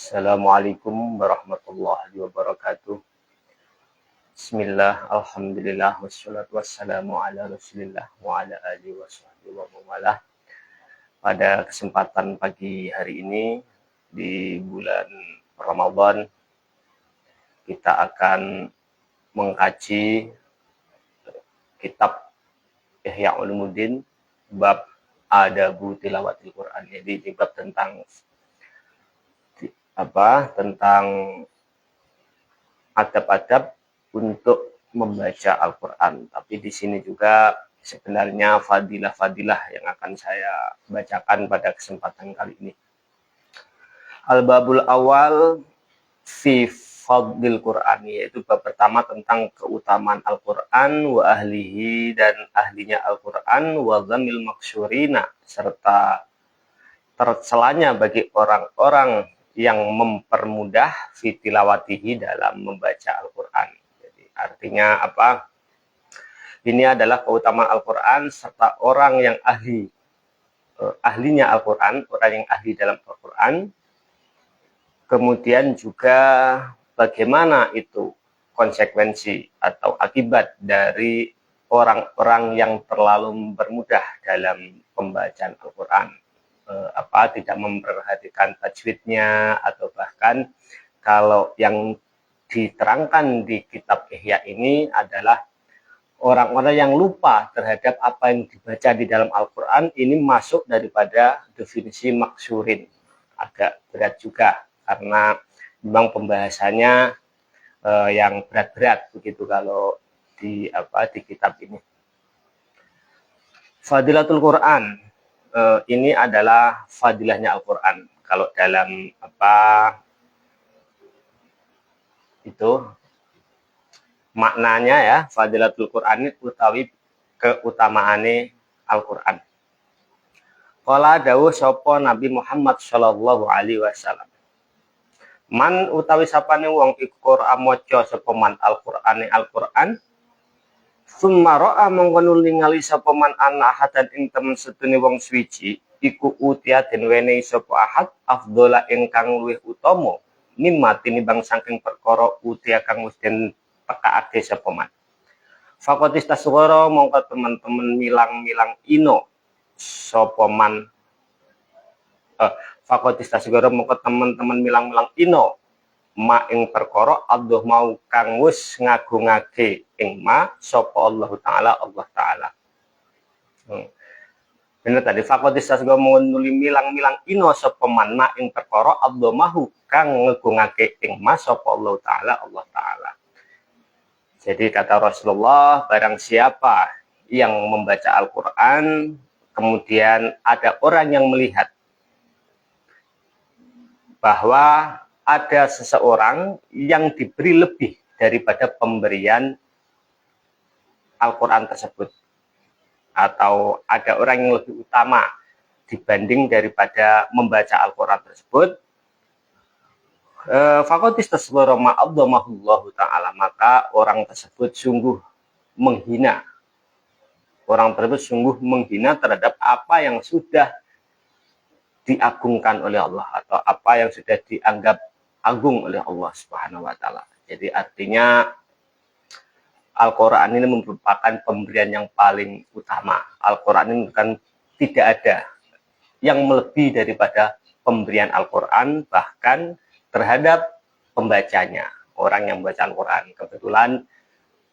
Assalamualaikum warahmatullahi wabarakatuh. Bismillah, alhamdulillah, wassalatu wassalamu ala rasulillah wa ala alihi wa sahbihi wa mawalah. Pada kesempatan pagi hari ini di bulan Ramadan, kita akan mengkaji kitab Ihya Ulumuddin bab Adabu Tilawatil Quran. Jadi ini bab tentang adab-adab untuk membaca Al-Quran. Tapi di sini juga sebenarnya fadilah-fadilah yang akan saya bacakan pada kesempatan kali ini. Al-Babul Awal fi Fadlil Quran, yaitu bab pertama tentang keutamaan Al-Quran wa ahlihi dan ahlinya Al-Quran wa dhamil maksyurina, serta tercelanya bagi orang-orang yang mempermudah fitilawatihi dalam membaca Al-Quran. Jadi artinya apa? Ini adalah keutamaan Al-Quran serta orang yang ahlinya Al-Quran, orang yang ahli dalam Al-Quran. Kemudian juga bagaimana itu konsekuensi atau akibat dari orang-orang yang terlalu mempermudah dalam pembacaan Al-Quran. Tidak memperhatikan tajwidnya, atau bahkan kalau yang diterangkan di kitab Ihya ini adalah orang-orang yang lupa terhadap apa yang dibaca di dalam Al-Quran. Ini masuk daripada definisi maksyurin. Agak berat juga karena memang pembahasannya yang berat-berat begitu kalau di kitab ini. Fadilatul Quran, ini adalah fadilahnya Al-Quran. Kalau dalam maknanya ya, fadilatul Quran utawi keutamaane Al-Quran. Qala dawuh sapa Nabi Muhammad sallallahu alaihi wasallam. Man utawi sapane wong iku Qur'an maca sapa man Al-Quran, summa ra'a mongko ningali sapa man ana ahadan ing temen setune wong suwiji iku utia den wenehi sapa ahad afdhola ingkang luwih utama mimma tinimbang saking perkara utia kang wis den pekakake sapa man. Faqatis tasghara mongko teman-teman milang-milang ino sapa man faqatis tasghara mongko teman-teman milang-milang ino ma ing perkara Allah mau kang wis ngagungake ing ma sapa Allah Ta'ala. Bener tadi faqatis tasghara nuli milang-milang ino sapa man ma ing perkara Allah mau kang ngagungake ing ma sapa Allah Ta'ala. Jadi kata Rasulullah, barang siapa yang membaca Al-Quran kemudian ada orang yang melihat bahwa ada seseorang yang diberi lebih daripada pemberian Al-Quran tersebut, atau ada orang yang lebih utama dibanding daripada membaca Al-Quran tersebut, faqatis tasghara ma'adzamahullahu ta'ala, maka orang tersebut sungguh menghina. Orang tersebut sungguh menghina terhadap apa yang sudah diagungkan oleh Allah, atau apa yang sudah dianggap agung oleh Allah Subhanahu wa Ta'ala. Jadi artinya Al-Quran ini merupakan pemberian yang paling utama. Al-Quran ini bukan, tidak ada yang melebihi daripada pemberian Al-Quran, bahkan terhadap pembacanya, orang yang membaca Al-Quran. Kebetulan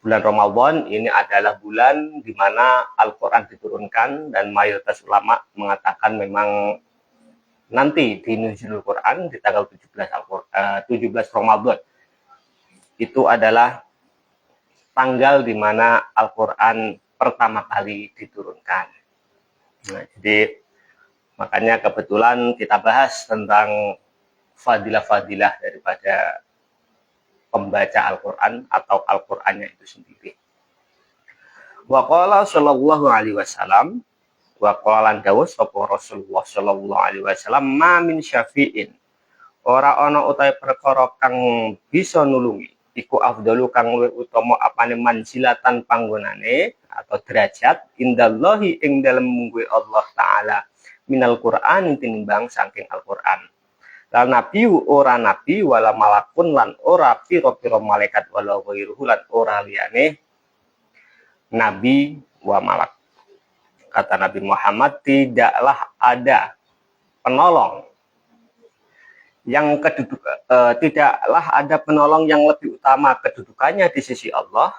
bulan Ramadan ini adalah bulan di mana Al-Quran diturunkan, dan mayoritas ulama mengatakan memang nanti di Nuzulul Quran di tanggal 17 Ramadan itu adalah tanggal di mana Al-Quran pertama kali diturunkan. Nah, jadi makanya kebetulan kita bahas tentang fadilah-fadilah daripada pembaca Al-Quran atau Al-Qurannya itu sendiri. Wa qala sallallahu alaihi wasallam, wa qalan dawuh sapa Rasulullah sallallahu alaihi wasallam, ma min syafi'in, ora ana utahe perkara kang bisa nulungi iku afdalu kang luwih utama apane manzilatan panggonane atau derajat indallahi ing dalem mungguhe Allah Ta'ala minal Qur'an tinimbang saking Al-Qur'an. lan nabi ora nabi wala malakun lan ora pira-pira malaikat wala ghairuhu lan ora liyane nabi wa malak. Kata Nabi Muhammad, tidaklah ada penolong yang tidaklah ada penolong yang lebih utama kedudukannya di sisi Allah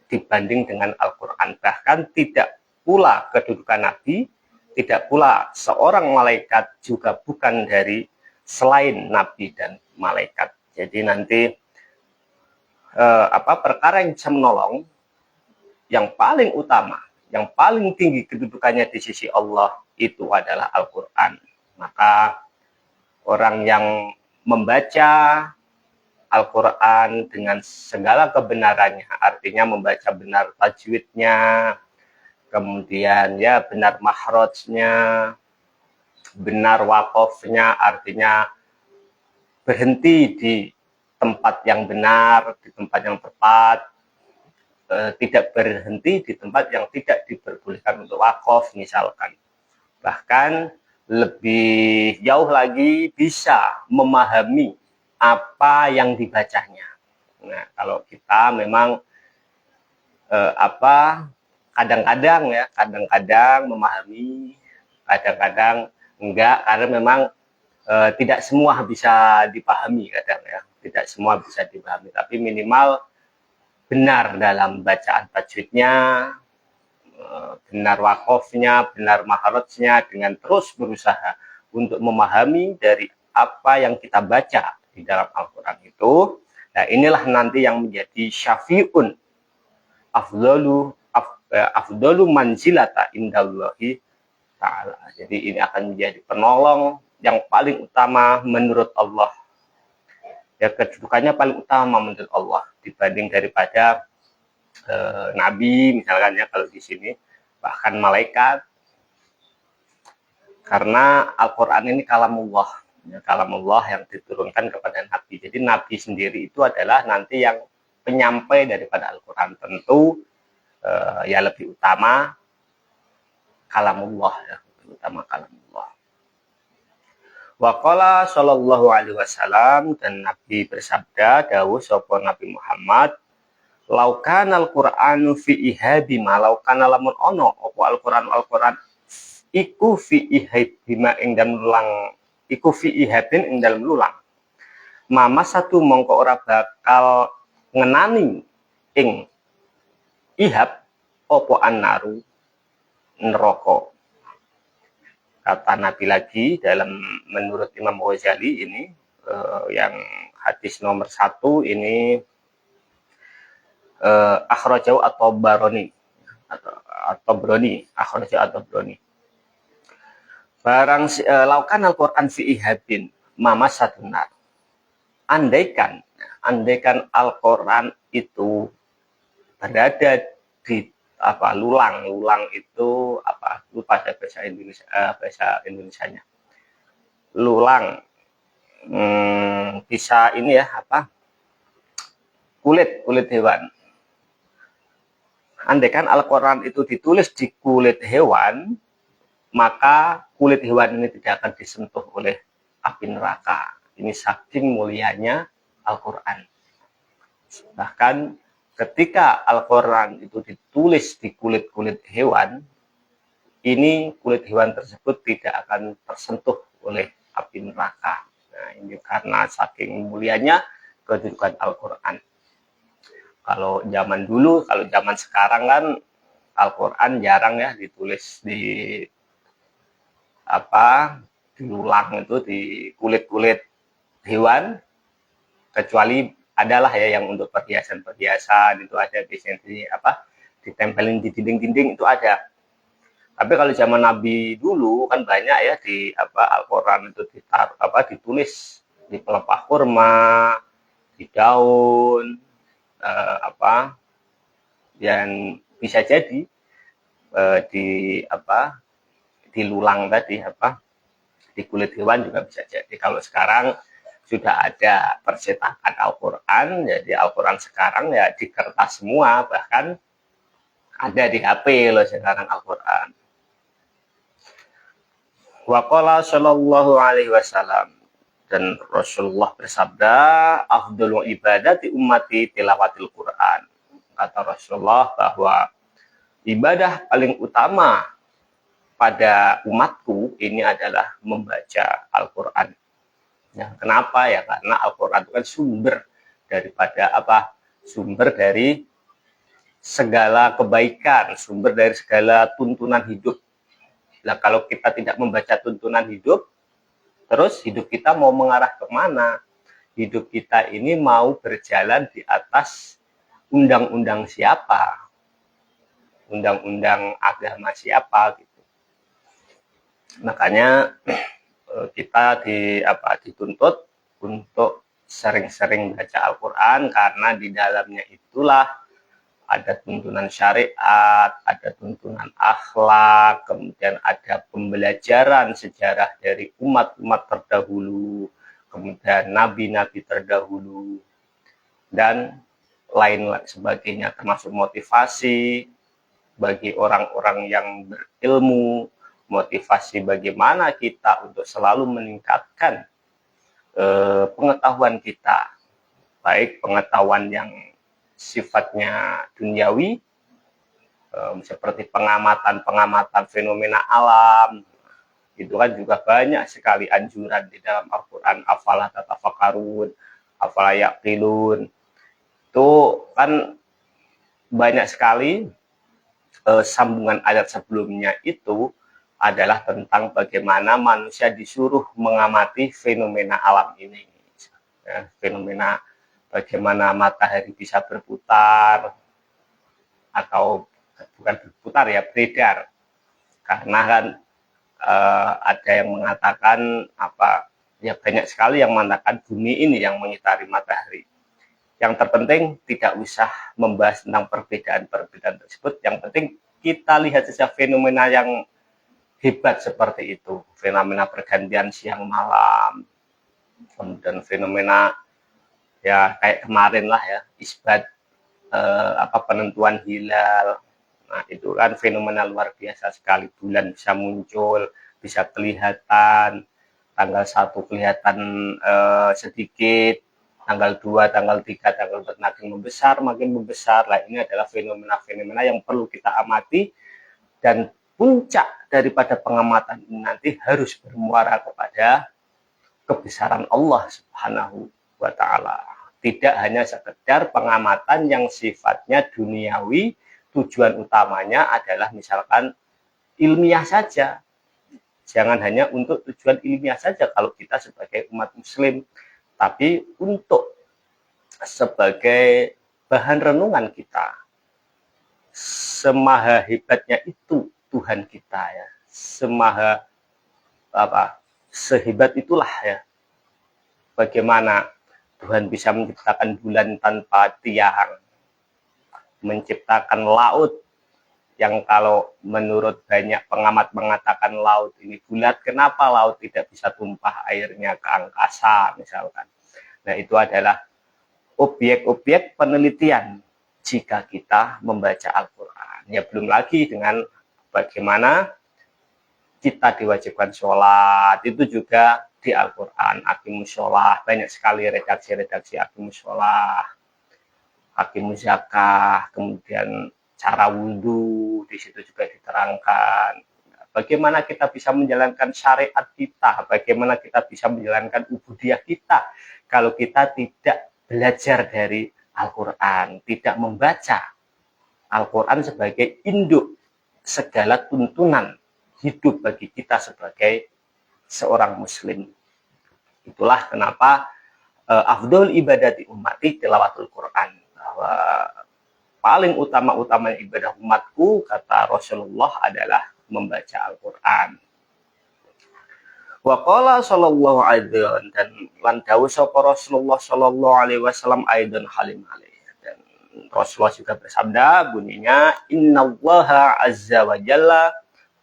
dibanding dengan Al-Quran. Bahkan tidak pula kedudukan Nabi, tidak pula seorang malaikat juga bukan dari selain Nabi dan malaikat. Jadi nanti perkara yang bisa menolong yang paling utama, yang paling tinggi kedudukannya di sisi Allah itu adalah Al-Quran. Maka orang yang membaca Al-Quran dengan segala kebenarannya, artinya membaca benar tajwidnya, kemudian ya benar mahrojnya, benar wakofnya, artinya berhenti di tempat yang benar, di tempat yang tepat, tidak berhenti di tempat yang tidak diperbolehkan untuk wakaf misalkan. Bahkan lebih jauh lagi bisa memahami apa yang dibacanya. Nah, kalau kita memang kadang-kadang memahami, kadang-kadang enggak, karena memang tidak semua bisa dipahami kadang ya, tidak semua bisa dipahami, tapi minimal benar dalam bacaan tajwidnya, benar wakofnya, benar maharotnya, dengan terus berusaha untuk memahami dari apa yang kita baca di dalam Al-Quran itu. Nah, inilah nanti yang menjadi syafi'un afdalu manzilata indallahi ta'ala. Jadi ini akan menjadi penolong yang paling utama menurut Allah. Ya, kedudukannya paling utama menurut Allah dibanding daripada nabi misalkan ya, kalau di sini bahkan malaikat, karena Al-Quran ini kalamullah, ya, kalamullah yang diturunkan kepada nabi. Jadi nabi sendiri itu adalah nanti yang penyampai daripada Al-Quran. Tentu ya lebih utama kalamullah, ya, lebih utama kalamullah. Waqala sallallahu alaihi wasallam, dan Nabi bersabda, dawuh sapa Nabi Muhammad, laukan Al-Qur'anu fi ihabi ma laukan lamun ono apa Al-Qur'an iku fi ihabima ing dalem lulang, iku fi ihabin ing dalem lulang, mama satu mongko ora bakal ngenani ing ihab apa annaru neraka. Kata Nabi lagi dalam menurut Imam Ghazali ini, yang hadis nomor 1 ini akhrajahu at-Tabarani atau Broni, akhrajahu at-Tabarani. Barang laukan Al-Qur'an fi ihabin mama satunar. Andaikan Al-Qur'an itu berada di lulang itu lupa saya bahasa Indonesianya. Lulang bisa ini ya, kulit hewan. Andaikan Al-Qur'an itu ditulis di kulit hewan, maka kulit hewan ini tidak akan disentuh oleh api neraka. Ini saking mulianya Al-Qur'an. Bahkan ketika Al-Quran itu ditulis di kulit-kulit hewan, ini kulit hewan tersebut tidak akan tersentuh oleh api neraka. Nah, ini karena saking mulianya kedudukan Al-Quran. Kalau zaman dulu, kalau zaman sekarang kan Al-Quran jarang ya ditulis di lulang itu, di kulit-kulit hewan, kecuali adalah ya yang untuk perhiasan itu ada biasanya ditempelin di dinding-dinding itu ada. Tapi kalau zaman Nabi dulu kan banyak ya di Al-Qur'an itu ditulis di pelepah kurma, di daun, dan bisa jadi di lulang tadi di kulit hewan juga bisa jadi. Kalau sekarang sudah ada percetakan Al-Quran, jadi Al-Quran sekarang ya di kertas semua, bahkan ada di HP loh sekarang Al-Quran. Wa qala sallallahu alaihi wasallam, Dan Rasulullah bersabda, afdhalul ibadati ummati tilawatil Quran. Kata Rasulullah bahwa ibadah paling utama pada umatku ini adalah membaca Al-Quran. Ya, kenapa ya? Karena Al-Quran itu kan sumber daripada apa? Sumber dari segala kebaikan, sumber dari segala tuntunan hidup. Nah, kalau kita tidak membaca tuntunan hidup, terus hidup kita mau mengarah kemana? Hidup kita ini mau berjalan di atas undang-undang siapa? Undang-undang agama siapa? Gitu. Makanya kita dituntut untuk sering-sering baca Al-Quran, karena di dalamnya itulah ada tuntunan syariat, ada tuntunan akhlak, kemudian ada pembelajaran sejarah dari umat-umat terdahulu, kemudian nabi-nabi terdahulu, dan lain sebagainya, termasuk motivasi bagi orang-orang yang berilmu, motivasi bagaimana kita untuk selalu meningkatkan pengetahuan kita, baik pengetahuan yang sifatnya duniawi, seperti pengamatan fenomena alam. Itu kan juga banyak sekali anjuran di dalam Al-Quran, afala tatafakkarun, afala yaqilun. Itu kan banyak sekali sambungan ayat sebelumnya itu adalah tentang bagaimana manusia disuruh mengamati fenomena alam ini. Ya, fenomena bagaimana matahari bisa berputar, atau bukan berputar ya, beredar. Karena kan ada yang mengatakan ya banyak sekali yang mengatakan bumi ini yang mengitari matahari. Yang terpenting tidak usah membahas tentang perbedaan-perbedaan tersebut. Yang penting kita lihat saja fenomena yang hebat seperti itu. Fenomena pergantian siang malam, kemudian fenomena ya kayak kemarin lah ya, isbat penentuan hilal. Nah, itu kan fenomena luar biasa sekali. Bulan bisa muncul, bisa kelihatan, tanggal 1 kelihatan sedikit, tanggal 2, tanggal 3, tanggal 4 makin membesar. Nah, ini adalah fenomena-fenomena yang perlu kita amati, dan puncak daripada pengamatan ini nanti harus bermuara kepada kebesaran Allah Subhanahu wa Ta'ala. Tidak hanya sekedar pengamatan yang sifatnya duniawi, tujuan utamanya adalah misalkan ilmiah saja. Jangan hanya untuk tujuan ilmiah saja kalau kita sebagai umat muslim, tapi untuk sebagai bahan renungan kita. Semaha hebatnya itu Tuhan kita ya. Sehebat itulah ya. Bagaimana Tuhan bisa menciptakan bulan tanpa tiang, menciptakan laut yang kalau menurut banyak pengamat mengatakan laut ini bulat, kenapa laut tidak bisa tumpah airnya ke angkasa misalkan. Nah, itu adalah objek-objek penelitian jika kita membaca Al-Quran. Ya, belum lagi dengan bagaimana kita diwajibkan sholat, itu juga di Al-Quran. Aqimus sholah, banyak sekali redaksi-redaksi aqimus sholah, aqimus zakah, kemudian cara wudhu, di situ juga diterangkan bagaimana kita bisa menjalankan syariat kita, bagaimana kita bisa menjalankan ubudiyah kita kalau kita tidak belajar dari Al-Quran, tidak membaca Al-Quran sebagai induk segala tuntunan hidup bagi kita sebagai seorang muslim. Itulah kenapa afdhal ibadati ummati tilawatul Quran, bahwa paling utama ibadah umatku, kata Rasulullah, adalah membaca Al-Quran. Wa qala sallallahu alaihi wasallam, dan lan dawuh sapa Rasulullah sallallahu alaihi wasallam aidan halim alaihi. Dan Rasulullah juga bersabda, bunyinya innallaha azza wa jalla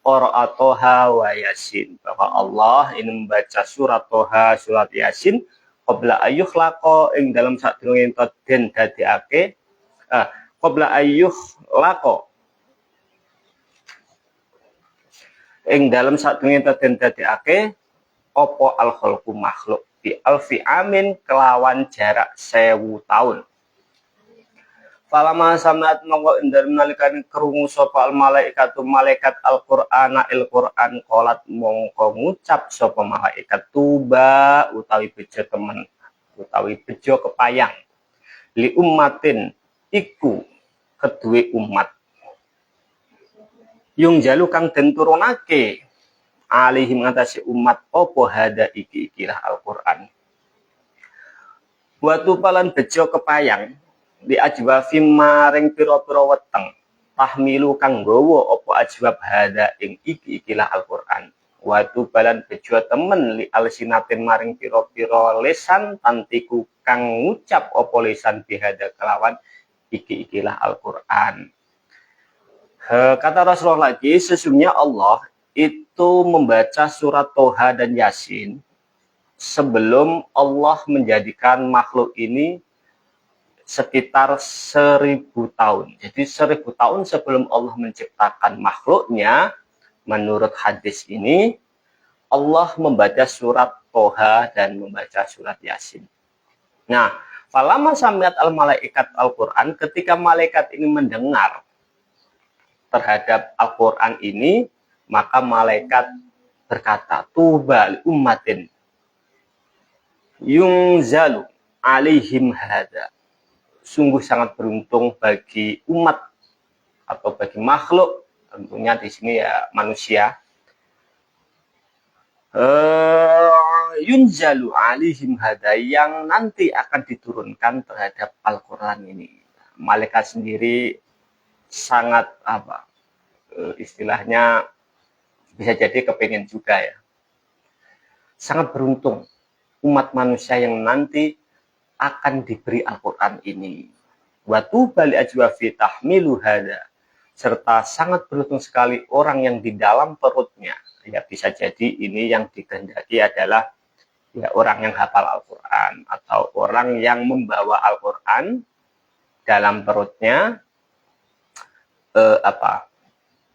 qara'a Toha wa Yasin, bahwa Allah ini membaca surat Toha, surat Yasin qabla ayyuh laqo, ing dalam sadurunge den dadekake qabla ayyuh laqo, ing dalam sadurunge den dadekake apa al khalqu makhluk. di alfi amin kelawan jarak 1000 tahun. Falama samat mongko endar nalikan krungu sapa al malaikatu malaikat Al-Qur'ana Al-Qur'an qolat mongko ngucap sapa malaikat tuba utawi bejo temen utawi bejo kepayang li ummatin iku kedue umat yung jalu kang den turunake alihim ngatasi umat opo hada ikilah Al-Qur'an watu palan bejo kepayang di ajwab maring pira-pira weteng tahmilu kang nggawa apa ajwab hada ing ikilah Al-Qur'an watu balan bejo temen li alsinatin maring pira-pira lesan tantiku kang ngucap apa lesan bihada kelawan ikilah Al-Qur'an. Kata Rasulullah lagi sesungguhnya Allah itu membaca surat Toha dan Yasin sebelum Allah menjadikan makhluk ini sekitar 1000 tahun. Jadi 1000 tahun sebelum Allah menciptakan makhluknya, menurut hadis ini, Allah membaca surat Toha dan membaca surat Yasin. Nah, falama samiat al-malaikat Al-Quran, ketika malaikat ini mendengar terhadap Al-Quran ini, maka malaikat berkata, tuba ummatin yungzalu alaihim hada. Sungguh sangat beruntung bagi umat atau bagi makhluk, tentunya di sini ya manusia. Yunzalu alihim hada yang nanti akan diturunkan terhadap Al-Quran ini. Malaikat sendiri sangat istilahnya bisa jadi kepengen juga ya. Sangat beruntung umat manusia yang nanti akan diberi Al-Quran ini. Watu bali ajwafi tahmilu hada. Serta sangat beruntung sekali orang yang di dalam perutnya. Ya bisa jadi ini yang dikehendaki adalah ya orang yang hafal Al-Quran. Atau orang yang membawa Al-Quran dalam perutnya.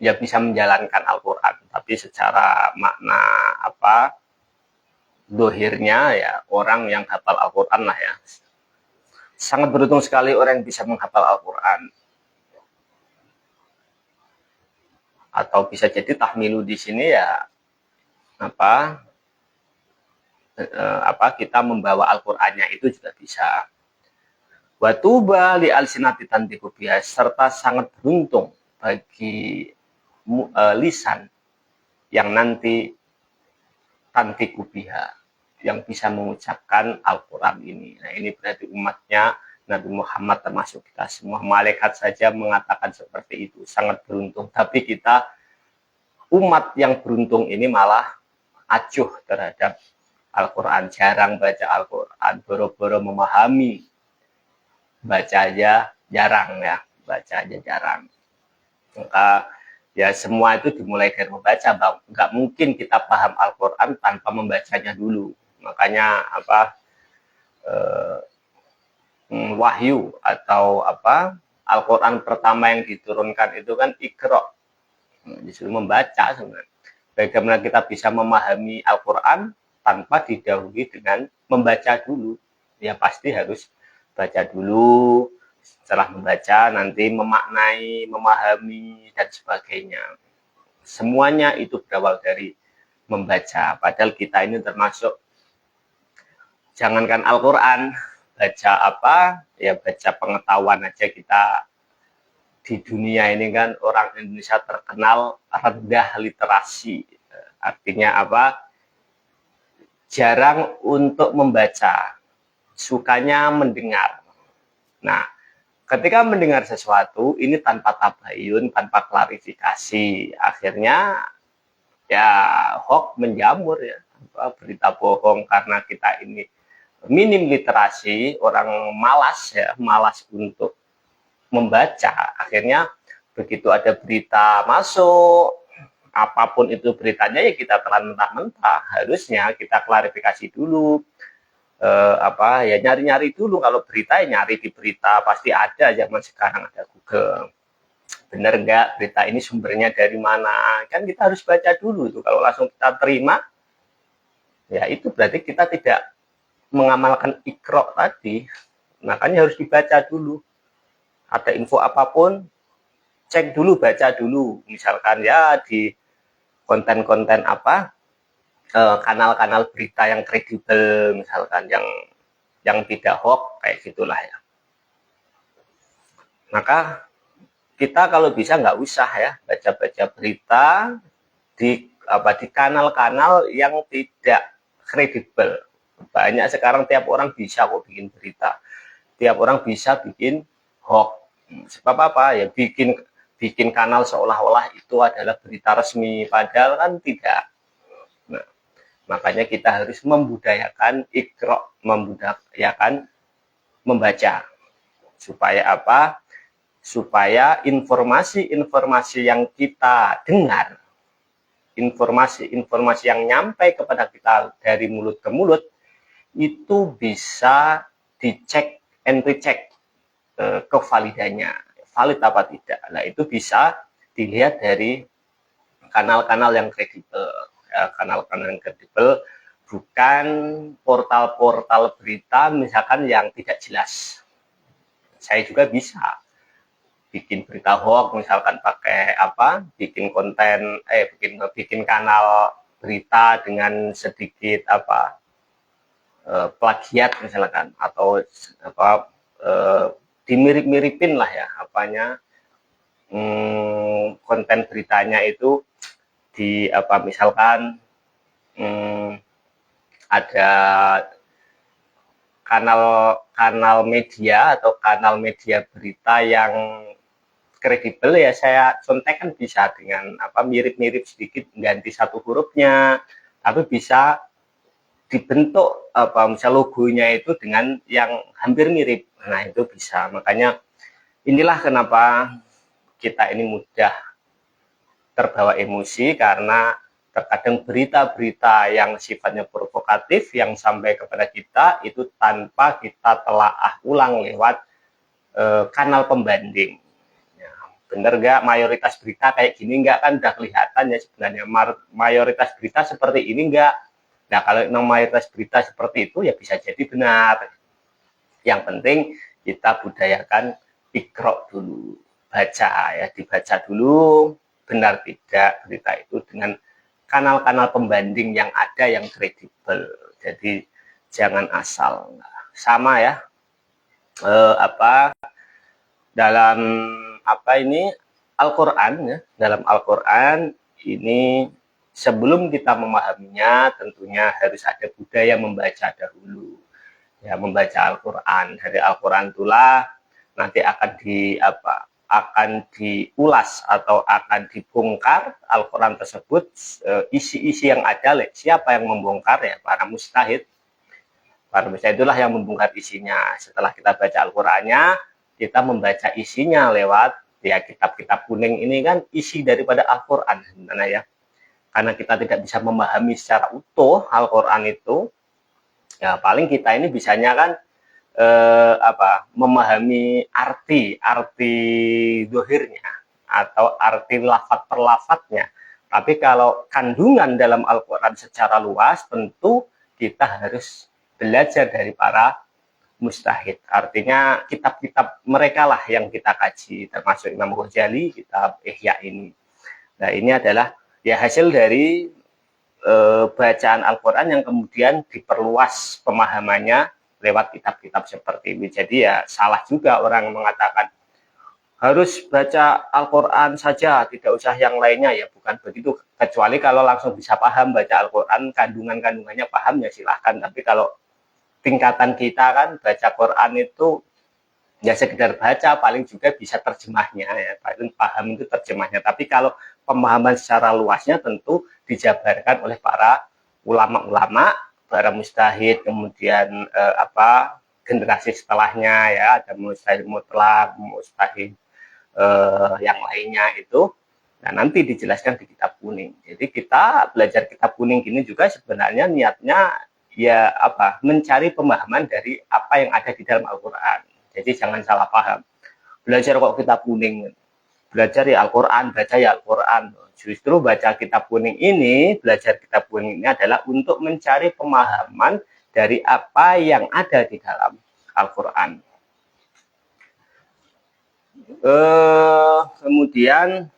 Ya bisa menjalankan Al-Quran. Tapi secara makna dohirnya ya orang yang hafal Al-Quran lah ya. Sangat beruntung sekali orang yang bisa menghafal Al-Quran. Atau bisa jadi tahmilu di sini ya kita membawa Al-Qur'annya itu juga bisa. Wa tuba li alsinati tantiku biha, serta sangat beruntung bagi lisan yang nanti tantiku biha, yang bisa mengucapkan Al-Quran ini. Nah, ini berarti umatnya Nabi Muhammad termasuk kita semua. Malaikat saja mengatakan seperti itu, sangat beruntung. Tapi kita, umat yang beruntung ini malah acuh terhadap Al-Quran. Jarang baca Al-Quran, boro-boro memahami. Baca aja jarang ya, baca aja jarang. Maka ya semua itu dimulai dari membaca. Nggak mungkin kita paham Al-Quran tanpa membacanya dulu. Makanya wahyu atau Al-Quran pertama yang diturunkan itu kan Iqra, disuruh membaca sebenarnya. Bagaimana kita bisa memahami Al-Quran tanpa didahului dengan membaca dulu? Ya pasti harus baca dulu, setelah membaca nanti memaknai, memahami dan sebagainya. Semuanya itu berawal dari membaca. Padahal kita ini termasuk, jangankan Al-Quran, baca ya baca pengetahuan aja kita di dunia ini kan orang Indonesia terkenal rendah literasi. Artinya jarang untuk membaca, sukanya mendengar. Nah, ketika mendengar sesuatu ini tanpa tabayun, tanpa klarifikasi, akhirnya ya hoax menjamur ya, berita bohong karena kita ini minim literasi, orang malas untuk membaca. Akhirnya begitu ada berita masuk, apapun itu beritanya ya kita telan mentah-mentah. Harusnya kita klarifikasi dulu, ya nyari-nyari dulu. Kalau berita ya nyari di berita, pasti ada. Zaman sekarang ada Google. Bener nggak berita ini sumbernya dari mana? Kan kita harus baca dulu itu. Kalau langsung kita terima, ya itu berarti kita tidak mengamalkan Iqra tadi, makanya harus dibaca dulu. Ada info apapun, cek dulu, baca dulu. Misalkan ya di konten-konten apa, kanal-kanal berita yang kredibel, misalkan yang tidak hoax, kayak gitulah ya. Maka kita kalau bisa nggak usah ya baca-baca berita di kanal-kanal yang tidak kredibel. Banyak sekarang tiap orang bisa kok bikin berita, tiap orang bisa bikin hoax. Sebab apa ya, bikin kanal seolah-olah itu adalah berita resmi, padahal kan tidak. Nah, makanya kita harus membudayakan Iqra, membudayakan membaca, supaya apa? Supaya informasi-informasi yang kita dengar, informasi-informasi yang nyampe kepada kita dari mulut ke mulut, itu bisa dicek and recheck kevalidannya, valid apa tidak. Nah, itu bisa dilihat dari kanal-kanal yang kredibel, ya, kanal-kanal yang kredibel, bukan portal-portal berita misalkan yang tidak jelas. Saya juga bisa bikin berita hoax, misalkan pakai bikin konten, bikin kanal berita dengan sedikit plagiat misalkan, atau dimirip-miripin lah ya konten beritanya itu misalkan ada kanal media atau kanal media berita yang kredibel, ya saya contekan bisa dengan mirip-mirip sedikit, ganti satu hurufnya, tapi bisa dibentuk misal logonya itu dengan yang hampir mirip. Nah, itu bisa. Makanya inilah kenapa kita ini mudah terbawa emosi, karena terkadang berita-berita yang sifatnya provokatif yang sampai kepada kita itu tanpa kita telaah ulang lewat kanal pembanding. Bener nggak mayoritas berita kayak gini nggak, kan udah kelihatan ya sebenarnya mayoritas berita seperti ini nggak. Nah, kalau memang mayoritas berita seperti itu ya bisa jadi benar. Yang penting kita budayakan Iqra dulu, baca ya, dibaca dulu benar tidak berita itu dengan kanal-kanal pembanding yang ada yang kredibel. Jadi jangan asal. Sama ya dalam Al-Quran ya, dalam Al-Quran ini sebelum kita memahaminya tentunya harus ada budaya membaca dahulu ya, membaca Al-Quran. Dari Al-Quran itulah nanti akan diulas atau akan dibongkar Al-Quran tersebut, isi-isi yang ada. Siapa yang membongkar ya? Para mujtahid itulah yang membongkar isinya. Setelah kita baca Al-Qurannya, kita membaca isinya lewat ya kitab-kitab kuning ini, kan isi daripada Al-Quran sebenarnya ya. Karena kita tidak bisa memahami secara utuh Al-Quran itu, ya paling kita ini bisanya kan memahami arti dohirnya atau arti lafaz per lafaznya. Tapi kalau kandungan dalam Al-Quran secara luas, tentu kita harus belajar dari para mujtahid. Artinya kitab-kitab mereka lah yang kita kaji, termasuk Imam Ghazali, kitab Ihya ini. Nah, ini adalah ya hasil dari bacaan Al-Quran yang kemudian diperluas pemahamannya lewat kitab-kitab seperti ini. Jadi ya salah juga orang mengatakan harus baca Al-Quran saja, tidak usah yang lainnya. Ya bukan begitu, kecuali kalau langsung bisa paham baca Al-Quran, kandungannya paham ya silahkan. Tapi kalau tingkatan kita kan baca Quran itu ya sekedar baca, paling juga bisa terjemahnya ya, paling paham itu terjemahnya. Tapi kalau pemahaman secara luasnya tentu dijabarkan oleh para ulama-ulama, para mujtahid, kemudian generasi setelahnya ya, ada mujtahid mutlak, mujtahid yang lainnya itu. Nah, nanti dijelaskan di kitab kuning. Jadi kita belajar kitab kuning ini juga sebenarnya niatnya ya mencari pemahaman dari apa yang ada di dalam Al-Quran. Jadi jangan salah paham. Belajar kok kitab kuning, belajar ya Al-Quran, baca ya Al-Quran. Justru baca kitab kuning ini, belajar kitab kuning ini adalah untuk mencari pemahaman dari apa yang ada di dalam Al-Quran. Kemudian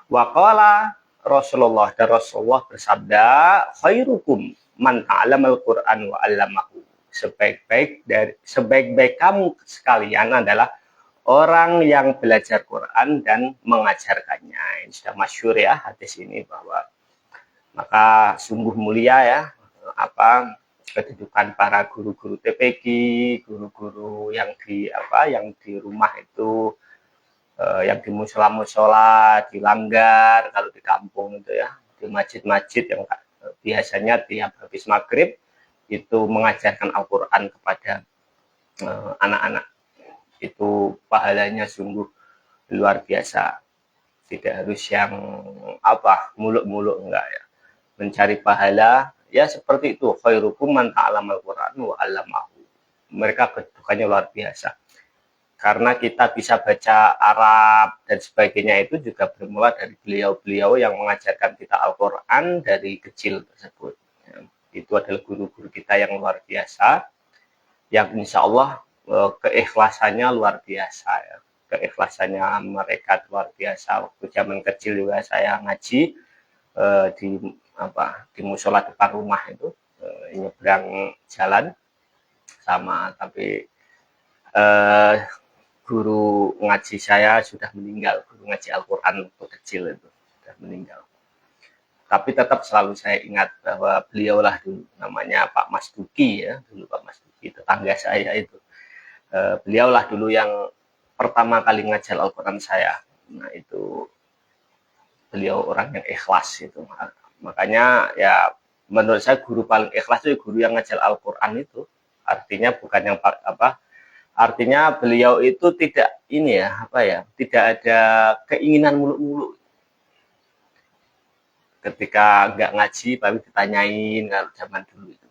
waqala Rasulullah, dan Rasulullah bersabda, khairukum man ta'lamal Qur'an wa 'allamahu. Sebaik-baik kamu sekalian adalah orang yang belajar Quran dan mengajarkannya. Ini sudah masyhur ya hadis ini, bahwa maka sungguh mulia ya kedudukan para guru-guru TPQ, guru-guru yang di rumah itu, yang di musola-musola, di langgar, kalau di kampung itu ya, di masjid-masjid yang biasanya tiap habis maghrib itu mengajarkan Al-Quran kepada anak-anak. Itu pahalanya sungguh luar biasa. Tidak harus yang muluk-muluk, enggak ya. Mencari pahala ya seperti itu, khairukum man ta'lamal Qur'an wa 'allamahu. Mereka kedudukannya luar biasa. Karena kita bisa baca Arab dan sebagainya itu juga bermula dari beliau-beliau yang mengajarkan kita Al-Quran dari kecil tersebut. Itu adalah guru-guru kita yang luar biasa, yang insya Allah keikhlasannya luar biasa ya. Keikhlasannya mereka luar biasa. Waktu zaman kecil juga saya ngaji di musola depan rumah itu, nyebrang jalan tapi guru ngaji saya sudah meninggal, guru ngaji Al-Quran waktu kecil itu sudah meninggal. Tapi tetap selalu saya ingat bahwa beliaulah dulu, namanya Pak Mas Duki ya, dulu Pak Mas Duki, tetangga saya itu. Beliaulah dulu yang pertama kali ngajar Al-Quran saya. Nah itu beliau orang yang ikhlas itu. Makanya ya menurut saya guru paling ikhlas itu guru yang ngajar Al-Quran itu. Artinya bukan yang artinya beliau itu tidak tidak ada keinginan muluk-muluk. Ketika nggak ngaji baru ditanyain kalau zaman dulu itu.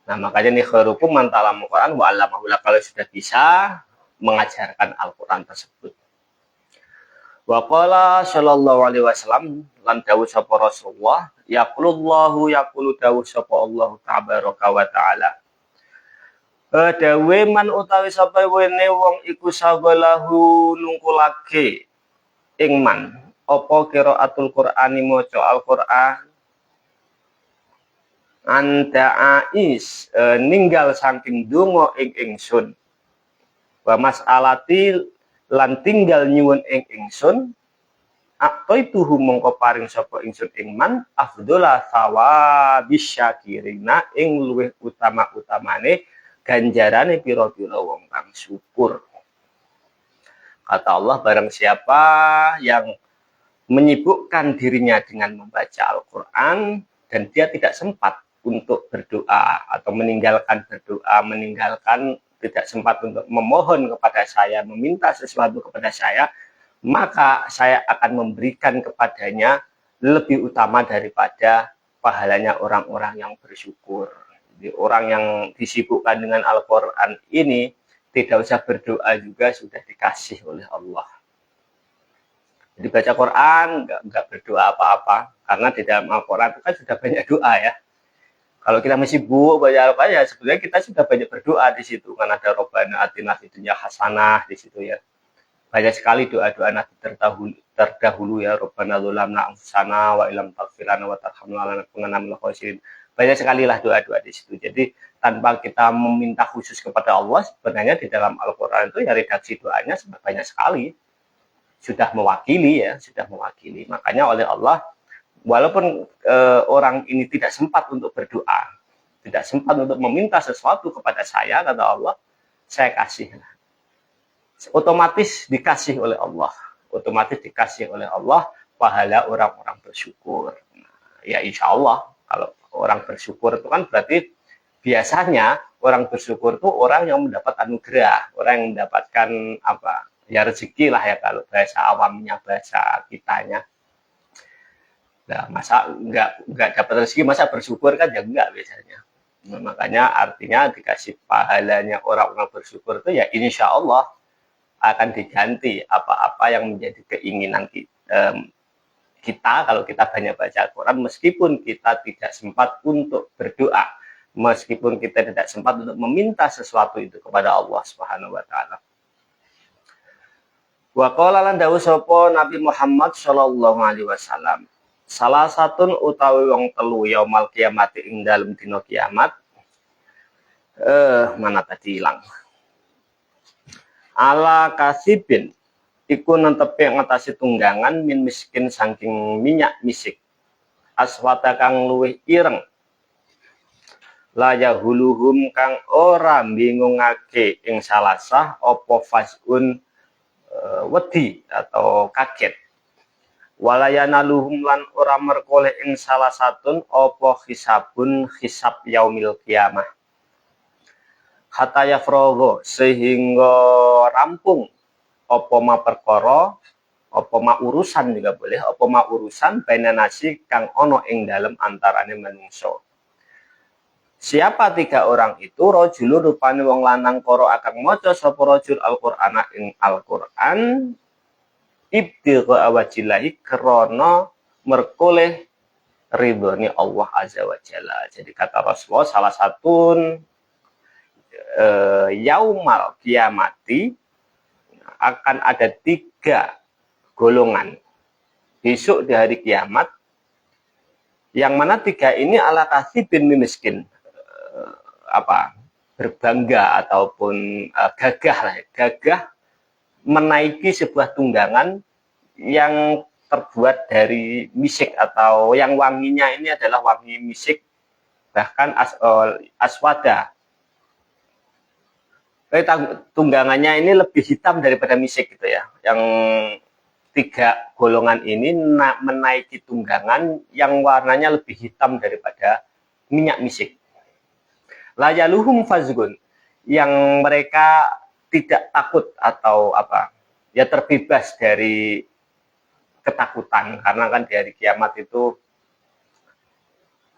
Nah makanya nih khairukum man ta'lamal Qur'an wa 'allamahu, kalau sudah bisa mengajarkan Al-Quran tersebut. Wa qala sallallahu alaihi wasallam, lan dawuh sapa Rasulullah, yaqulullahu yaqulu dawuh sapa Allah tabaraka wa taala. Dawe man utawi sapa wene wong iku sagalahu nungkulake ing man apa qiraatul Qur'ani maca Al-Qur'an anta'is ninggal saking donga ing ingsun wa mas'alati lan tinggal nyuwun ing ingsun aqaituhu mongko paring sapa ingsun ing man afdhola thawabis syakirina ing luwih utama-utamane ganjarane pira-pira wong kang syukur. Kata Allah, barang siapa yang menyibukkan dirinya dengan membaca Al-Quran dan dia tidak sempat untuk berdoa atau meninggalkan berdoa, tidak sempat untuk memohon kepada saya, meminta sesuatu kepada saya, maka saya akan memberikan kepadanya lebih utama daripada pahalanya orang-orang yang bersyukur. Jadi orang yang disibukkan dengan Al-Quran ini tidak usah berdoa juga sudah dikasih oleh Allah. Jadi baca Quran nggak berdoa apa-apa, karena di dalam Al-Quran itu kan sudah banyak doa ya. Kalau kita masih sibuk baca apa ya, sebenarnya kita sudah banyak berdoa di situ, kan ada Rabbana atina fid dunya hasanah di situ ya. Banyak sekali doa-doa Nabi terdahulu ya, Rabbana dzalamna anfusana wa illam taghfir lana wa tarhamna lanakunanna minal khasirin. Banyak sekali lah doa-doa di situ. Jadi tanpa kita meminta khusus kepada Allah, sebenarnya di dalam Al-Quran itu ya redaksi doanya banyak sekali. Sudah mewakili. Makanya oleh Allah, walaupun orang ini tidak sempat untuk berdoa, tidak sempat untuk meminta sesuatu kepada saya, kata Allah, saya kasih. Otomatis dikasih oleh Allah. Pahala orang-orang bersyukur. Ya insya Allah, kalau orang bersyukur itu kan berarti biasanya orang bersyukur itu orang yang mendapat anugerah, orang yang mendapatkan ya rezeki lah ya, kalau bahasa awamnya, bahasa kitanya. Nah, masa nggak dapat rezeki, masa bersyukur kan ya enggak biasanya. Nah, makanya artinya dikasih pahalanya orang-orang bersyukur itu ya insya Allah akan diganti apa-apa yang menjadi keinginan kita, kalau kita banyak baca Al-Quran, meskipun kita tidak sempat untuk berdoa, meskipun kita tidak sempat untuk meminta sesuatu itu kepada Allah Subhanahu wa taala. Wa qala lan dawuh sapa Nabi Muhammad sallallahu alaihi wasallam, salah satun utawi wong telu yaumal kiamat ing dalem dina kiamat. Mana tadi hilang. Ala kasibin iku nentepi ngatasi tunggangan min miskin saking minyak misik. Aswata kang luwih ireng. La yahuluhum kang ora bingungake ing salasah apa fasun wedi atau kaget. Walayanaluhum lan ora merkoleh ing salah satun apa hisabun hisab yaumil kiamah. Hatta yafrogo sehingga rampung apa ma perkara, apa ma urusan juga boleh, apa ma urusan baina nasi kang ono ing dalem antarane manungsa. Siapa 3 orang itu? Rajulun rupane wong lanang karo akan maca sapa rajul Al-Qur'ana ing Al-Qur'an ibtigha wajillahi krana merkoleh ridhone Allah azza wa jalla. Jadi kata Rasulullah, salah satu yaumal kiamati akan ada 3 golongan besok di hari kiamat, yang mana 3 ini ala kasibin miskin, berbangga ataupun gagah menaiki sebuah tunggangan yang terbuat dari misik, atau yang wanginya ini adalah wangi misik, bahkan aswada. Tunggangannya ini lebih hitam daripada misik gitu ya. Yang 3 golongan ini menaiki tunggangan yang warnanya lebih hitam daripada minyak misik. Layaluhum fazgun, yang mereka tidak takut atau terbebas dari ketakutan, karena kan di hari kiamat itu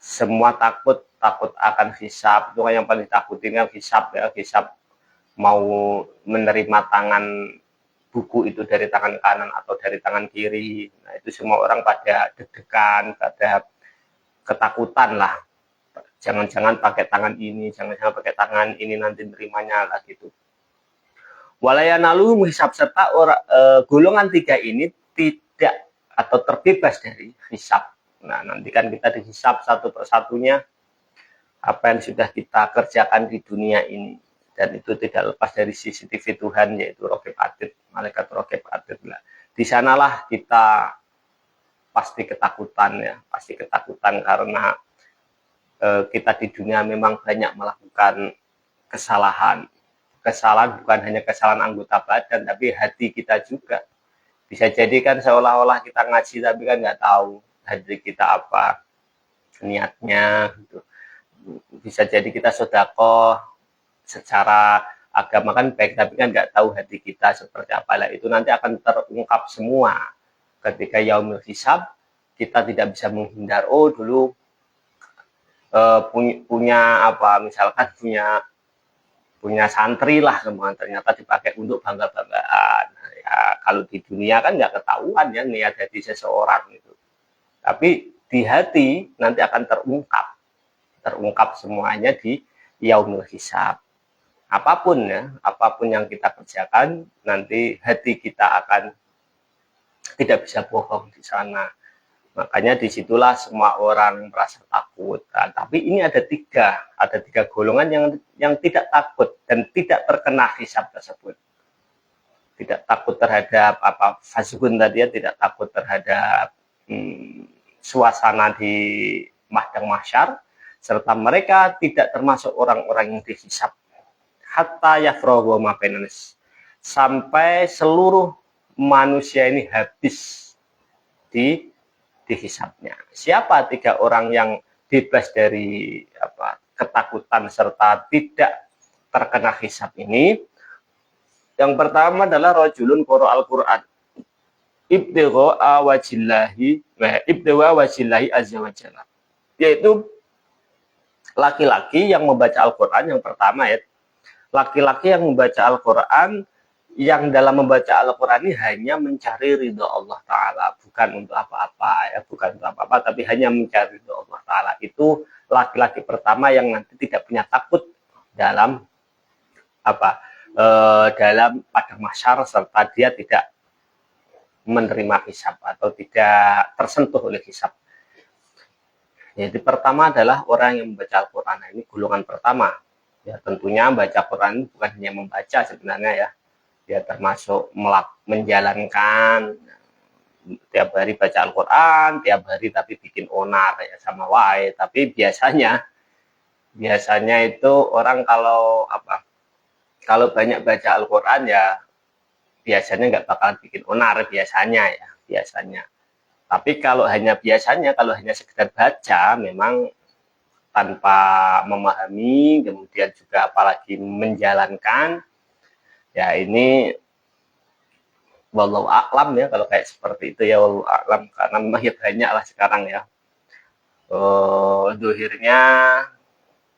semua takut akan hisab. Itu kan yang paling takutin kan hisab ya, hisab mau menerima tangan buku itu dari tangan kanan atau dari tangan kiri. Nah, itu semua orang pada deg-degan, pada ketakutan lah. Jangan-jangan pakai tangan ini, jangan-jangan pakai tangan ini nanti nerimanya lah gitu. Walayanalu hisab serta golongan 3 ini tidak atau terbebas dari hisab. Nah, nanti kan kita dihisab satu persatunya apa yang sudah kita kerjakan di dunia ini. Dan itu tidak lepas dari CCTV Tuhan, yaitu Raqib Atid, malaikat Raqib Atid. Nah, di sanalah kita pasti ketakutan ya, pasti ketakutan karena kita di dunia memang banyak melakukan kesalahan. Kesalahan bukan hanya kesalahan anggota badan, tapi hati kita juga. Bisa jadi kan seolah-olah kita ngaji tapi kan nggak tahu hati kita apa niatnya gitu. Bisa jadi kita sedekah secara agama kan baik, tapi kan nggak tahu hati kita seperti apa. Lah itu nanti akan terungkap semua ketika yaumul hisab. Kita tidak bisa menghindar, oh dulu misalkan punya santri lah, kemudian ternyata dipakai untuk bangga-banggaan. Nah, ya, kalau di dunia kan nggak ketahuan ya niat hati seseorang itu, tapi di hati nanti akan terungkap semuanya di yaumul hisab. Apapun yang kita kerjakan, nanti hati kita akan tidak bisa bohong di sana. Makanya disitulah semua orang merasa takut. Nah, tapi ini ada tiga golongan yang tidak takut dan tidak terkena hisab tersebut. Tidak takut terhadap fasbun tadi ya, tidak takut terhadap suasana di mahsyar mahsyar, serta mereka tidak termasuk orang-orang yang dihisab. Hatta yafrohu ma bainas, sampai seluruh manusia ini habis dihisabnya. Siapa 3 orang yang bebas dari ketakutan serta tidak terkena hisab ini? Yang pertama adalah rajulun qara al-Qur'an ibtigha wajillahi azza wa jalla, yaitu laki-laki yang membaca Al-Qur'an. Yang pertama ya, laki-laki yang membaca Al-Qur'an yang dalam membaca Al-Quran ini hanya mencari ridho Allah Ta'ala, bukan untuk apa-apa ya, bukan untuk apa-apa, tapi hanya mencari ridho Allah Ta'ala. Itu laki-laki pertama yang nanti tidak punya takut dalam apa dalam padang mahsyar, serta dia tidak menerima hisab atau tidak tersentuh oleh hisab. Jadi pertama adalah orang yang membaca Al-Quran. Nah, ini golongan pertama. Ya, tentunya baca Quran bukan hanya membaca sebenarnya ya. Dia termasuk menjalankan tiap hari baca Al-Quran, tiap hari tapi bikin onar ya sama wae. Tapi biasanya itu orang kalau banyak baca Al-Quran ya biasanya nggak bakalan bikin onar biasanya ya, biasanya. Tapi kalau hanya sekedar baca, memang tanpa memahami, kemudian juga apalagi menjalankan, ya ini wallahu a'lam ya, kalau kayak seperti itu ya wallahu a'lam, karena memang ya banyak lah sekarang ya. Dohirnya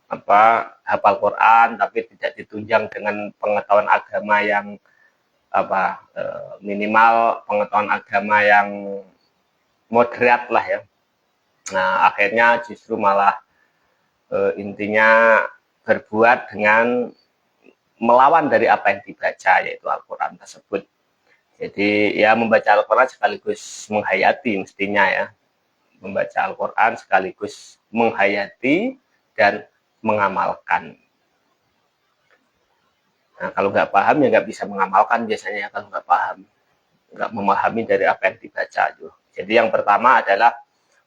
hafal Quran tapi tidak ditunjang dengan pengetahuan agama yang minimal pengetahuan agama yang moderat lah ya. Nah, akhirnya justru malah intinya berbuat dengan melawan dari apa yang dibaca, yaitu Al-Quran tersebut. Jadi ya membaca Al-Quran sekaligus menghayati mestinya ya. Membaca Al-Quran sekaligus menghayati dan mengamalkan. Nah, kalau nggak paham ya nggak bisa mengamalkan biasanya ya, kalau nggak paham. Nggak memahami dari apa yang dibaca. Jadi yang pertama adalah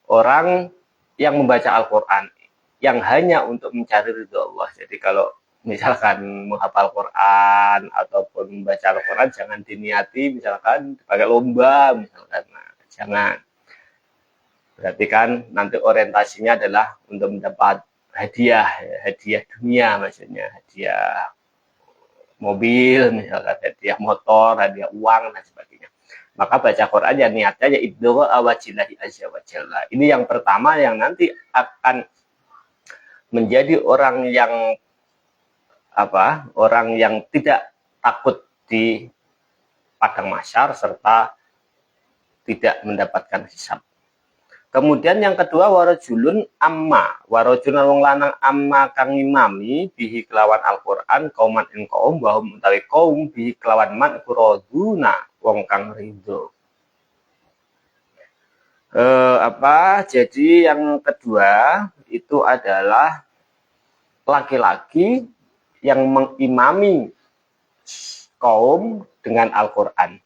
orang yang membaca Al-Quran yang hanya untuk mencari ridho Allah. Jadi kalau misalkan menghafal Quran ataupun membaca Al-Quran jangan diniati misalkan pakai lomba misalkan. Nah, jangan. Berarti kan nanti orientasinya adalah untuk mendapat hadiah dunia maksudnya, hadiah mobil misalkan, hadiah motor, hadiah uang dan sebagainya. Maka baca Quran ya niatnya ya ibtigha wajhillahi azza wa jalla. Ini yang pertama yang nanti akan menjadi orang yang tidak takut di padang mahsyar serta tidak mendapatkan hisab. Kemudian yang kedua warajulun wong lanang amma kang ngimami bihi kelawan Al-Qur'an kauman ing kaum bahum utawi kaum bihi kelawan man kuraduna wong kang ridho. Jadi yang kedua itu adalah laki-laki yang mengimami kaum dengan Al-Quran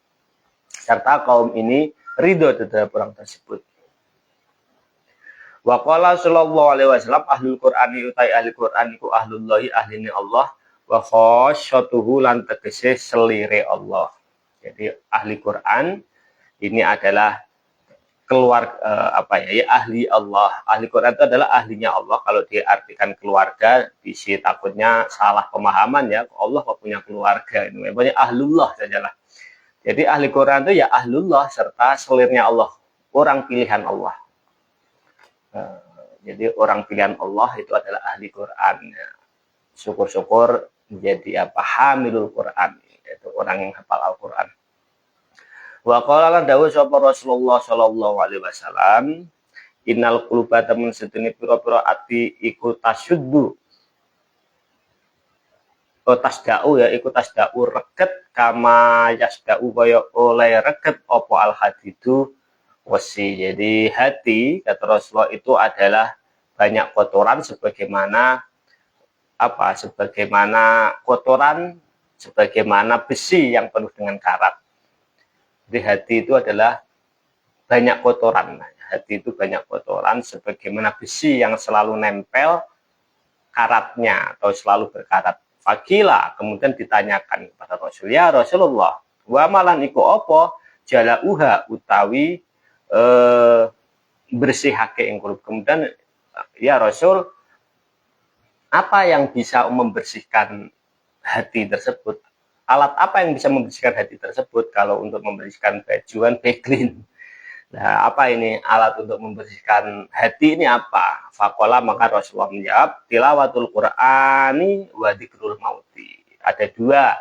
serta kaum ini ridho terhadap orang tersebut. Wa qala sallallahu alaihi wasallam ahlul Qur'ani utai ahli Qur'an iku ahlullahi ahlini Allah wa khasyatuhu lan tegese selire Allah. Jadi ahli Qur'an ini adalah ahli Allah. Ahli Quran itu adalah ahlinya Allah. Kalau diartikan keluarga, bisi takutnya salah pemahaman ya. Allah kok punya keluarga ini. Memangnya ahlullah sajalah. Jadi ahli Quran itu ya ahlullah serta selirnya Allah, orang pilihan Allah. Jadi orang pilihan Allah itu adalah ahli Quran. Syukur-syukur menjadi hamilul Quran, yaitu orang yang hafal Al-Quran. Wa qala lan dawuh sapa Rasulullah sallallahu alaihi wasallam, innal quluba temen sedene pira-pira ati iku tasyuddu. Tasda'u ya iku tasda'u reket kama yasda'u kaya oleh reket apa al hadidu wesi. Jadi hati kata Rasulullah itu adalah banyak kotoran sebagaimana besi yang penuh dengan karat. Jadi hati itu adalah banyak kotoran. Hati itu banyak kotoran sebagaimana besi yang selalu nempel karatnya atau selalu berkarat. Fakila kemudian ditanyakan kepada Rasul, ya Rasulullah, wa malan iku apa jalauha utawi bersihake ing qulub. Kemudian ya Rasul, apa yang bisa membersihkan hati tersebut? Alat apa yang bisa membersihkan hati tersebut? Kalau untuk membersihkan baju kan backclean. Nah, apa ini alat untuk membersihkan hati ini apa? Faqala maka Rasulullah menjawab, tilawatul Qur'ani wa dzikrul mauti. Ada dua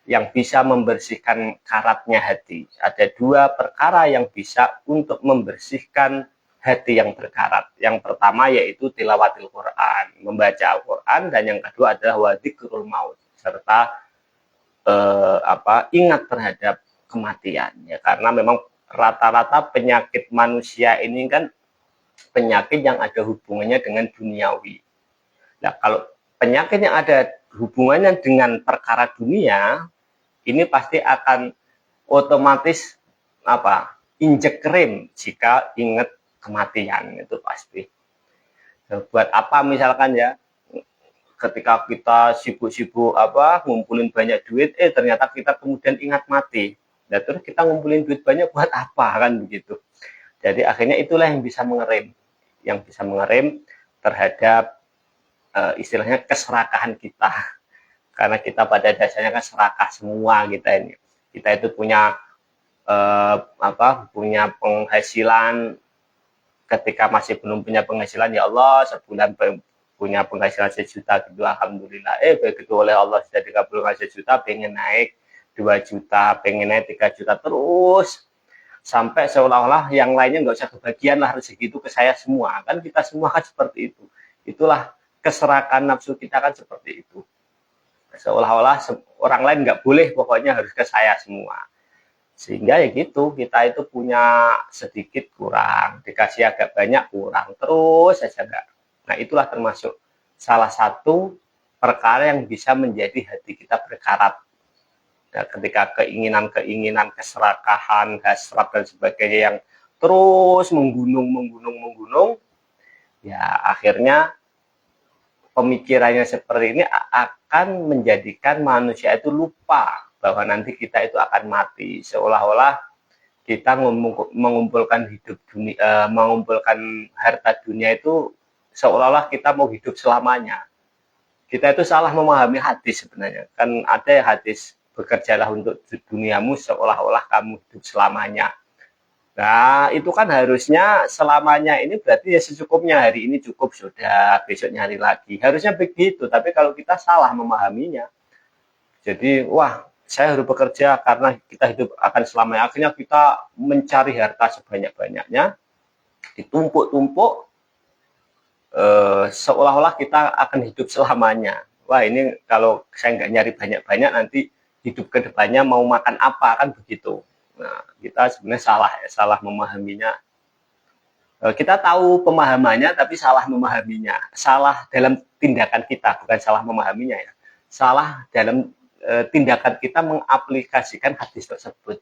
yang bisa membersihkan karatnya hati. Ada dua perkara yang bisa untuk membersihkan hati yang berkarat. Yang pertama yaitu tilawatil Quran, membaca Al-Quran, dan yang kedua adalah wadikrul maut, serta ingat terhadap kematian. Ya, karena memang rata-rata penyakit manusia ini kan penyakit yang ada hubungannya dengan duniawi. Nah, kalau penyakit yang ada hubungannya dengan perkara dunia, ini pasti akan otomatis injek rem jika ingat kematian, itu pasti. Nah, buat apa misalkan ya, ketika kita sibuk-sibuk ngumpulin banyak duit, ternyata kita kemudian ingat mati. Nah, terus kita ngumpulin duit banyak buat apa, kan begitu. Jadi akhirnya itulah yang bisa mengerem terhadap istilahnya keserakahan kita. Karena kita pada dasarnya kan serakah semua kita ini. Kita itu punya punya penghasilan, ketika masih belum punya penghasilan, ya Allah sebulan punya penghasilan 1 juta gitu, alhamdulillah. Begitu oleh Allah sudah dikabulkan 1 juta, pengen naik 2 juta, pengen naik 3 juta, terus sampai seolah-olah yang lainnya nggak usah kebagian lah, rezeki itu ke saya semua. Kan kita semua kan seperti itu. Itulah keserakan nafsu kita kan seperti itu. Seolah-olah orang lain nggak boleh, pokoknya harus ke saya semua. Sehingga ya gitu, kita itu punya sedikit kurang, dikasih agak banyak kurang, terus saja enggak. Nah, itulah termasuk salah satu perkara yang bisa menjadi hati kita berkarat. Nah, ketika keinginan-keinginan, keserakahan, hasrat dan sebagainya yang terus menggunung, ya akhirnya pemikirannya seperti ini akan menjadikan manusia itu lupa bahwa nanti kita itu akan mati, seolah-olah kita mengumpulkan mengumpulkan harta dunia itu seolah-olah kita mau hidup selamanya. Kita itu salah memahami hadis sebenarnya. Kan ada hadis, bekerjalah untuk duniamu seolah-olah kamu hidup selamanya. Nah, itu kan harusnya selamanya ini berarti ya secukupnya, hari ini cukup sudah, besoknya hari lagi. Harusnya begitu, tapi kalau kita salah memahaminya. Jadi, wah, saya harus bekerja karena kita hidup akan selamanya. Akhirnya kita mencari harta sebanyak-banyaknya, ditumpuk-tumpuk, seolah-olah kita akan hidup selamanya. Wah, ini kalau saya nggak nyari banyak-banyak, nanti hidup ke depannya mau makan apa, kan begitu. Nah, kita sebenarnya salah memahaminya. Kita tahu pemahamannya, tapi salah memahaminya. Salah dalam tindakan kita, bukan salah memahaminya ya. Salah dalam tindakan kita mengaplikasikan hadis tersebut.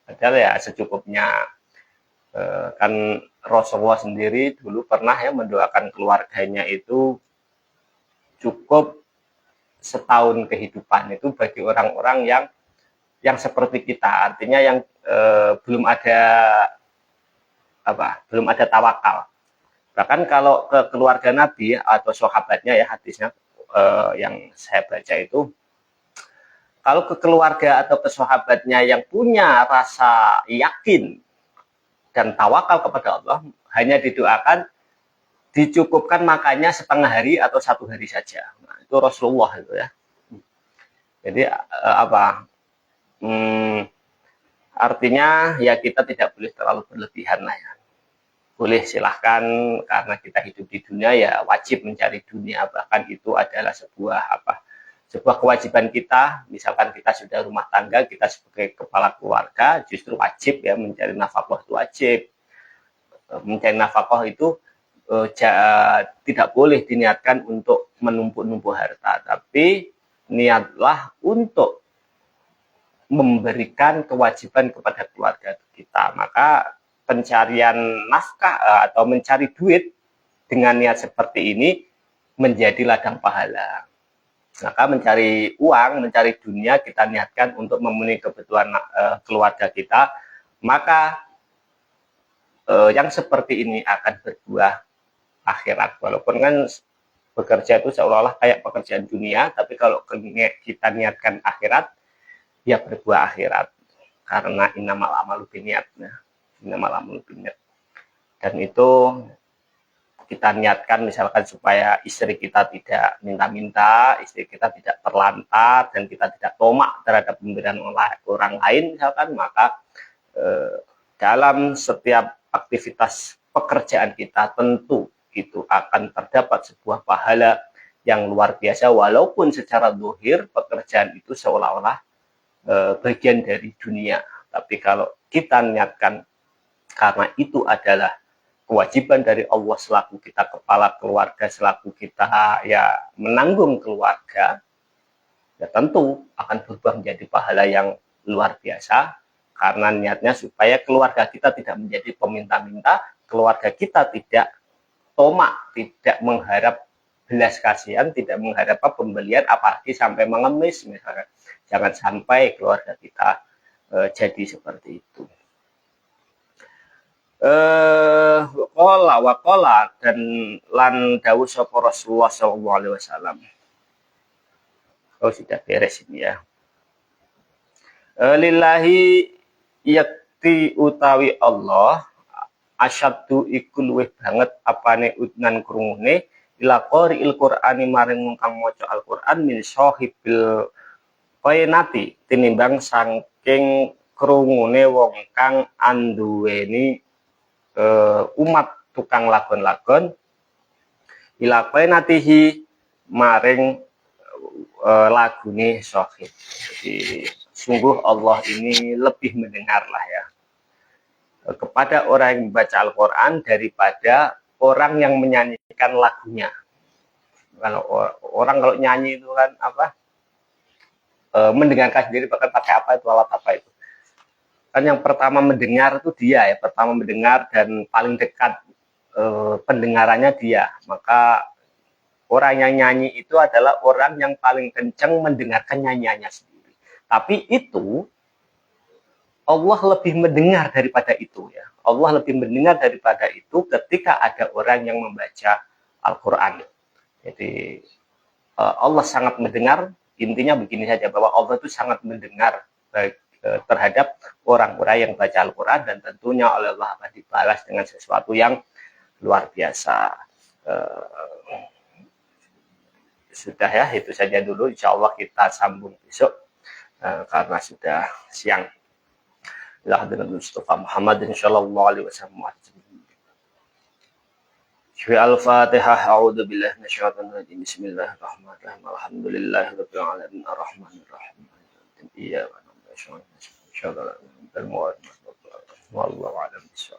Padahal ya secukupnya. Kan Rasulullah sendiri dulu pernah ya mendoakan keluarganya itu cukup setahun kehidupan itu bagi orang-orang yang seperti kita, artinya yang belum ada tawakal. Bahkan kalau ke keluarga Nabi atau sahabatnya ya, hadisnya yang saya baca itu, kalau ke keluarga atau ke sahabatnya yang punya rasa yakin dan tawakal kepada Allah, hanya didoakan dicukupkan makannya setengah hari atau 1 hari saja. Nah, itu Rasulullah itu ya. Jadi artinya ya kita tidak boleh terlalu berlebihan lah ya. Boleh silahkan, karena kita hidup di dunia ya wajib mencari dunia, bahkan itu adalah sebuah kewajiban kita. Misalkan kita sudah rumah tangga, kita sebagai kepala keluarga justru wajib ya mencari nafkah, itu wajib. Mencari nafkah itu tidak boleh diniatkan untuk menumpuk-numpuk harta, tapi niatlah untuk memberikan kewajiban kepada keluarga kita. Maka pencarian nafkah atau mencari duit dengan niat seperti ini menjadi ladang pahala. Maka mencari uang, mencari dunia kita niatkan untuk memenuhi kebutuhan keluarga kita, maka yang seperti ini akan berbuah akhirat. Walaupun kan bekerja itu seolah-olah kayak pekerjaan dunia, tapi kalau kita niatkan akhirat, ya berbuah akhirat. Karena innamal a'malu binniyat. Dan itu kita niatkan misalkan supaya istri kita tidak minta-minta, istri kita tidak terlantar, dan kita tidak tomak terhadap pemberian orang lain misalkan, maka dalam setiap aktivitas pekerjaan kita tentu itu akan terdapat sebuah pahala yang luar biasa, walaupun secara zahir pekerjaan itu seolah-olah bagian dari dunia. Tapi kalau kita niatkan karena itu adalah kewajiban dari Allah selaku kita kepala keluarga, selaku kita ya menanggung keluarga, ya tentu akan berubah menjadi pahala yang luar biasa, karena niatnya supaya keluarga kita tidak menjadi peminta-minta, keluarga kita tidak tomak, tidak mengharap belas kasihan, tidak mengharap pembelian, apalagi sampai mengemis misalnya. Jangan sampai keluarga kita jadi seperti itu. Kola dan lan dawuh sapa Rasulullah sallallahu alaihi wasallam. Oh, sudah beres ini ya. Lillahi yakti utawi Allah asyaddu iku luwih banget apane udnan krungune ila qari'il Qur'ani maring wong kang maca Al-Qur'an min sahibil qainati tinimbang saking krungune wong kang anduweni umat tukang lagon-lagon ila qainatihi maring lagune syahid. Jadi sungguh Allah ini lebih mendengar lah ya kepada orang yang membaca Al-Quran daripada orang yang menyanyikan lagunya. Kalau orang kalau nyanyi itu kan apa, mendengarkan sendiri, bahkan pakai apa itu, alat apa itu, kan yang pertama mendengar itu dia ya, pertama mendengar dan paling dekat pendengarannya dia. Maka orang yang nyanyi itu adalah orang yang paling kencang mendengarkan nyanyiannya sendiri. Tapi itu Allah lebih mendengar daripada itu ya. Allah lebih mendengar daripada itu ketika ada orang yang membaca Al-Quran. Jadi Allah sangat mendengar, intinya begini saja, bahwa Allah itu sangat mendengar terhadap orang-orang yang baca Al-Quran, dan tentunya oleh Allah akan dibalas dengan sesuatu yang luar biasa. Sudah ya, itu saja dulu. Insya Allah kita sambung besok karena sudah siang. ila hadratil Mustafa Muhammadin sallallahu alaihi wasallam. Al-Fatihah. A'udzu billahi minasyaitonir rajim. Bismillahirrahmanirrahim. Alhamdulillahirabbil alamin arrahmanir rahim. Iyyaka na'budu wa iyyaka nasta'in. Wallahu a'lam bishawab.